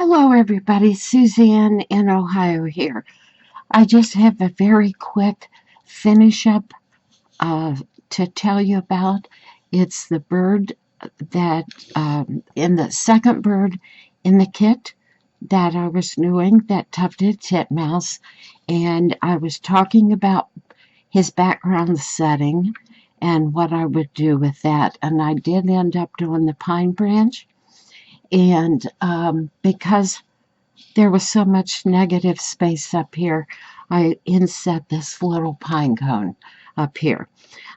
Hello, everybody. Suzanne in Ohio here. I just have a very quick finish up to tell you about. It's the bird that, in the second bird in the kit that I was doing, that tufted titmouse, and I was talking about his background setting and what I would do with that. And I did end up doing the pine branch, and because there was so much negative space up here, I inset this little pine cone up here.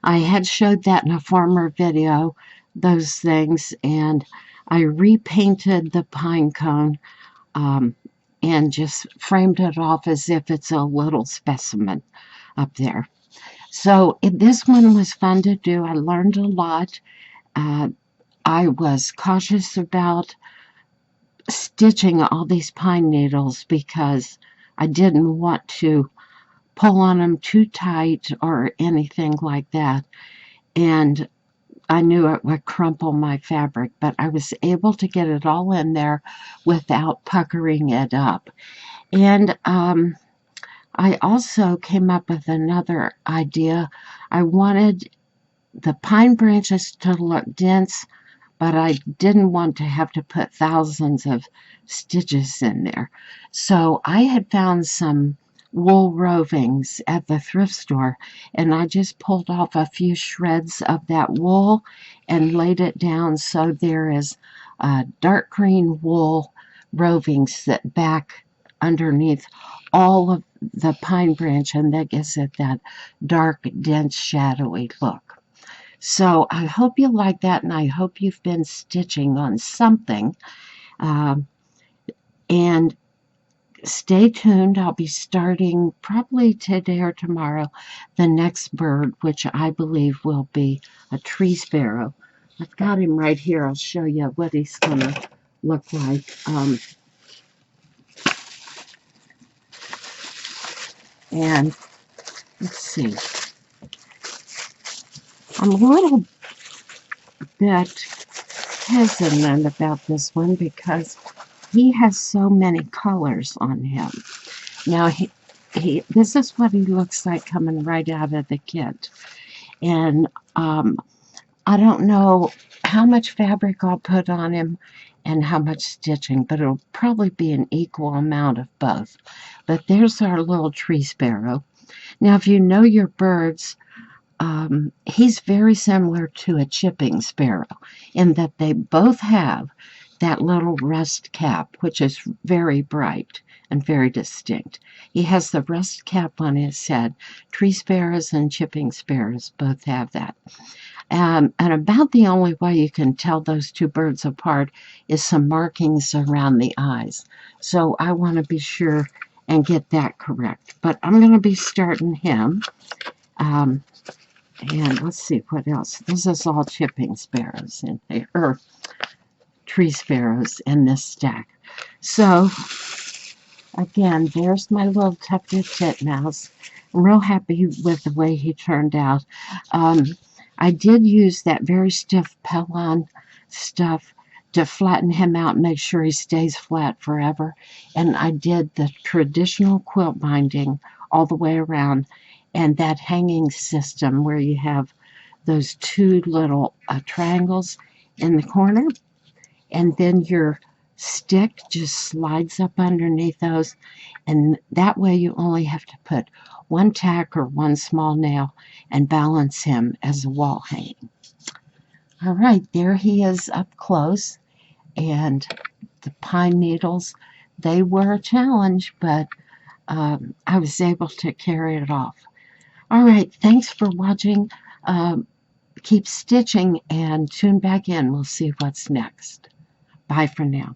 I had showed that in a former video, those things, and I repainted the pine cone um, and just framed it off as if it's a little specimen up there. So this one was fun to do. I learned a lot. Uh, I was cautious about stitching all these pine needles because I didn't want to pull on them too tight or anything like that. And I knew it would crumple my fabric, but I was able to get it all in there without puckering it up. And I also came up with another idea. I wanted the pine branches to look dense, but I didn't want to have to put thousands of stitches in there. So I had found some wool rovings at the thrift store, and I just pulled off a few shreds of that wool and laid it down so there is dark green wool rovings that back underneath all of the pine branch, and that gives it that dark, dense, shadowy look. So I hope you like that, and I hope you've been stitching on something. Um, and stay tuned. I'll be starting probably today or tomorrow the next bird, which I believe will be a tree sparrow. I've got him right here. I'll show you what he's going to look like. And let's see. I'm a little bit hesitant about this one because he has so many colors on him. Now, this is what he looks like coming right out of the kit. And I don't know how much fabric I'll put on him and how much stitching, but it'll probably be an equal amount of both. But there's our little tree sparrow. Now, if you know your birds, he's very similar to a chipping sparrow in that they both have that little rust cap, which is very bright and very distinct. He has the rust cap on his head. Tree sparrows and chipping sparrows both have that. And about the way way you can tell those two birds apart is some markings around the eyes. So I want to be sure and get that correct. But I'm going to be starting him. And let's see what else. This is all chipping sparrows in here, or tree sparrows in this stack. So again, there's my little tufted titmouse. I'm real happy with the way he turned out. I did use that very stiff Pellon stuff to flatten him out and make sure he stays flat forever. And I did the traditional quilt binding all the way around, and that hanging system where you have those two little triangles in the corner, and then your stick just slides up underneath those, and that way you only have to put one tack or one small nail and balance him as a wall hanging. All right, there he is up close, and the pine needles, they were a challenge, but I was able to carry it off. All right, thanks for watching. Keep stitching and tune back in. We'll see what's next. Bye for now.